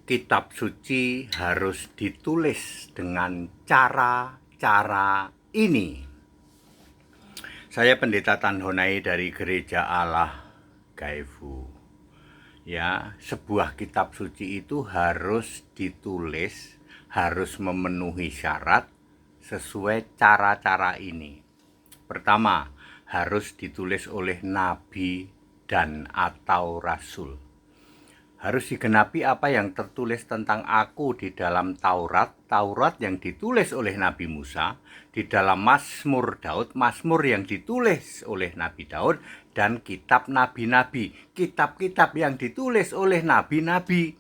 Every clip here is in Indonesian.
kitab suci harus ditulis dengan cara-cara ini. Saya Pendeta Tan Honai dari Gereja Allah Gaifu. Ya, sebuah kitab suci itu harus ditulis, harus memenuhi syarat sesuai cara-cara ini. Pertama, harus ditulis oleh nabi dan atau rasul. Harus digenapi apa yang tertulis tentang aku di dalam Taurat yang ditulis oleh Nabi Musa, di dalam Mazmur Daud, Mazmur yang ditulis oleh Nabi Daud, dan kitab nabi-nabi, kitab-kitab yang ditulis oleh nabi-nabi.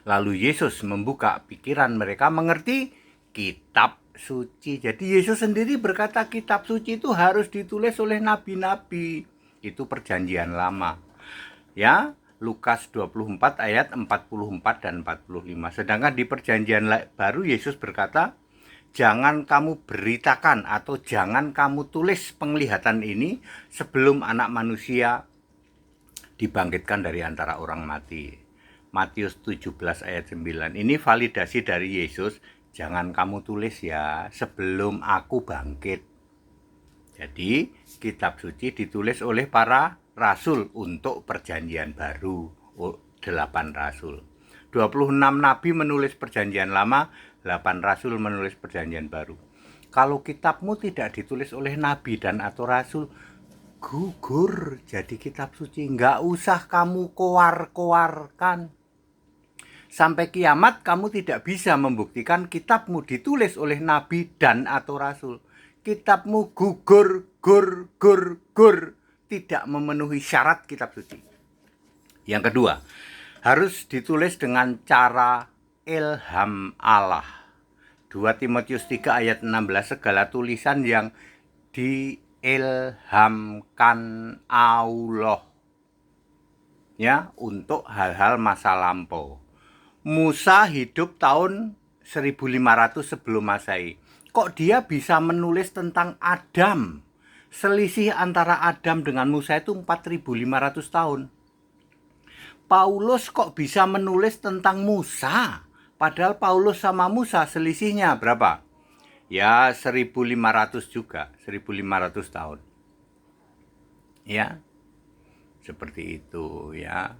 Lalu Yesus membuka pikiran mereka mengerti kitab suci. Jadi Yesus sendiri berkata kitab suci itu harus ditulis oleh nabi-nabi. Itu perjanjian lama. Ya, Lukas 24 ayat 44 dan 45. Sedangkan di perjanjian baru Yesus berkata, jangan kamu beritakan atau jangan kamu tulis penglihatan ini sebelum anak manusia dibangkitkan dari antara orang mati. Matius 17 ayat 9. Ini validasi dari Yesus, jangan kamu tulis ya sebelum aku bangkit. Jadi kitab suci ditulis oleh para rasul untuk perjanjian baru, 8 rasul. 26 nabi menulis perjanjian lama, 8 rasul menulis perjanjian baru. Kalau kitabmu tidak ditulis oleh nabi dan atau rasul, gugur jadi kitab suci. Nggak usah kamu koar-koarkan. Sampai kiamat kamu tidak bisa membuktikan kitabmu ditulis oleh nabi dan atau rasul. Kitabmu gugur, tidak memenuhi syarat kitab suci. Yang kedua, harus ditulis dengan cara ilham Allah. 2 Timotius 3 ayat 16, segala tulisan yang diilhamkan Allah ya untuk hal-hal masa lampau. Musa hidup tahun 1500 sebelum Masehi. Kok dia bisa menulis tentang Adam? Selisih antara Adam dengan Musa itu 4500 tahun. Paulus kok bisa menulis tentang Musa? Padahal Paulus sama Musa selisihnya berapa? Ya 1500 juga, 1500 tahun. Ya, seperti itu ya.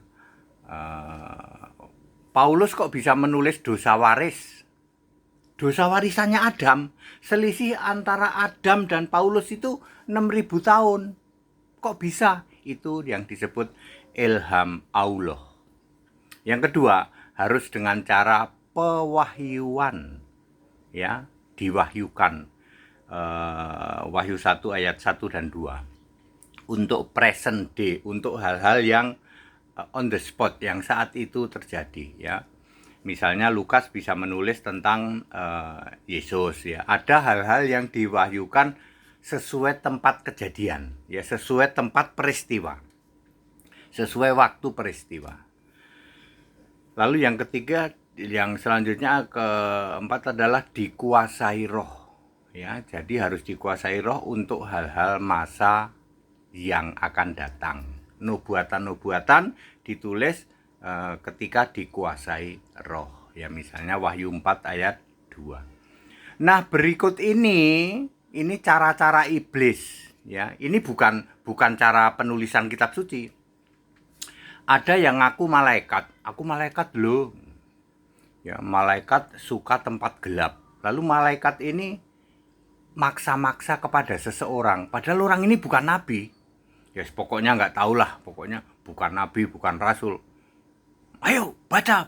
Paulus kok bisa menulis dosa waris? Dosa warisannya Adam. Selisih antara Adam dan Paulus itu 6000 tahun. Kok bisa? Itu yang disebut ilham Allah. Yang kedua, harus dengan cara pewahyuan. Ya, diwahyukan. Wahyu 1 ayat 1 dan 2. Untuk present day, untuk hal-hal yang on the spot yang saat itu terjadi ya. Misalnya Lukas bisa menulis tentang Yesus ya. Ada hal-hal yang diwahyukan sesuai tempat kejadian ya, sesuai tempat peristiwa. Sesuai waktu peristiwa. Lalu yang ketiga, yang selanjutnya keempat adalah dikuasai roh ya. Jadi harus dikuasai roh untuk hal-hal masa yang akan datang. Nubuatan-nubuatan ditulis ketika dikuasai roh ya, misalnya Wahyu 4 ayat 2. Nah, berikut ini cara-cara iblis ya. Ini bukan cara penulisan kitab suci. Ada yang ngaku malaikat loh. Ya, malaikat suka tempat gelap. Lalu malaikat ini maksa-maksa kepada seseorang, padahal orang ini bukan nabi. Ya pokoknya nggak tahulah, pokoknya bukan nabi, bukan rasul. Ayo baca.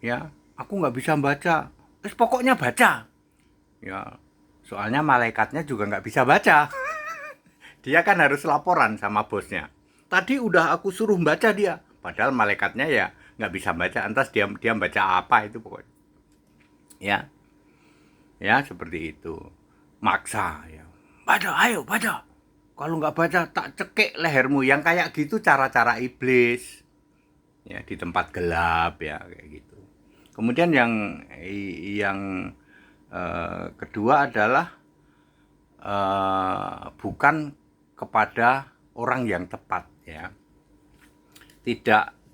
Ya, aku nggak bisa baca. Pokoknya baca. Ya, soalnya malaikatnya juga nggak bisa baca. Dia kan harus laporan sama bosnya. Tadi udah aku suruh baca dia, padahal malaikatnya ya nggak bisa baca. Entas dia baca apa itu pokoknya. Ya seperti itu. Maksa ya. Ayo baca. Kalau nggak baca tak cekik lehermu. Yang kayak gitu cara-cara iblis ya, di tempat gelap ya, kayak gitu. Kemudian yang kedua adalah bukan kepada orang yang tepat ya.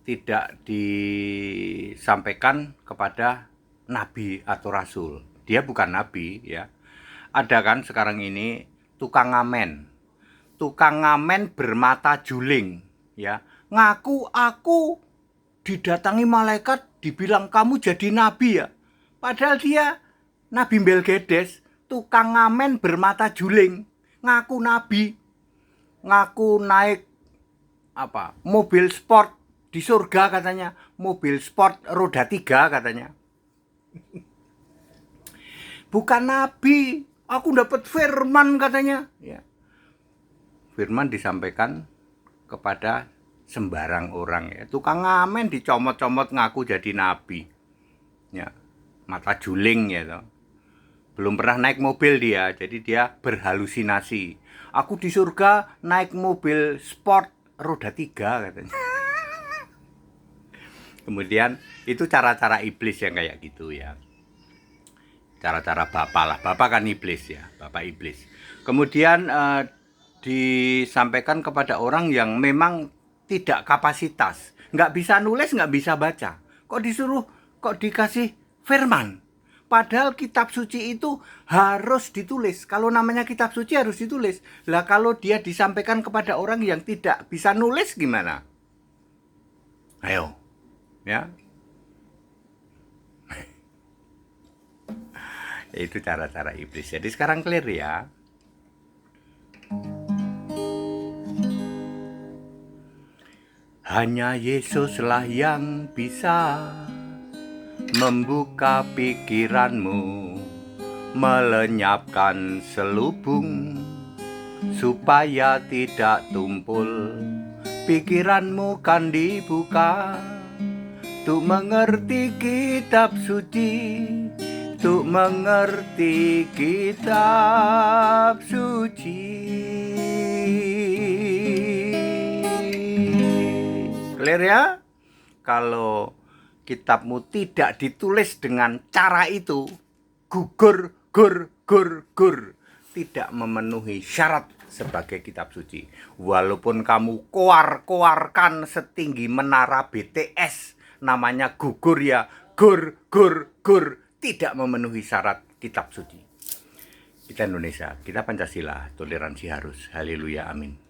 tidak disampaikan kepada nabi atau rasul. Dia bukan nabi ya. Ada kan sekarang ini tukang ngamen. Tukang ngamen bermata juling ya. Ngaku aku didatangi malaikat dibilang kamu jadi nabi ya. Padahal dia nabi Belgedes, tukang ngamen bermata juling, ngaku nabi, ngaku naik mobil sport di surga katanya, mobil sport roda 3 katanya. Bukan nabi, aku dapat firman katanya ya. Firman disampaikan kepada sembarang orang ya. Tukang ngamen dicomot-comot ngaku jadi nabi ya, mata juling ya toh. Belum pernah naik mobil dia, jadi dia berhalusinasi. Aku di surga naik mobil sport roda 3 katanya. Kemudian itu cara-cara iblis yang kayak gitu ya. Cara-cara bapak lah, bapak kan iblis ya, bapak iblis. Kemudian disampaikan kepada orang yang memang tidak kapasitas, nggak bisa nulis, nggak bisa baca. Kok dikasih firman? Padahal kitab suci itu harus ditulis. Kalau namanya kitab suci harus ditulis. Lah kalau dia disampaikan kepada orang yang tidak bisa nulis gimana? Ayo, ya. Itu cara-cara iblis. Jadi sekarang clear ya. Hanya Yesuslah yang bisa membuka pikiranmu, melenyapkan selubung, supaya tidak tumpul. Pikiranmu kan dibuka untuk mengerti kitab suci, untuk mengerti kitab suci. Clear ya? Kalau kitabmu tidak ditulis dengan cara itu, gugur, tidak memenuhi syarat sebagai kitab suci. Walaupun kamu koar-koarkan setinggi menara BTS, namanya gugur ya, gur, tidak memenuhi syarat kitab suci. Kita Indonesia, kita Pancasila, toleransi harus. Haleluya, amin.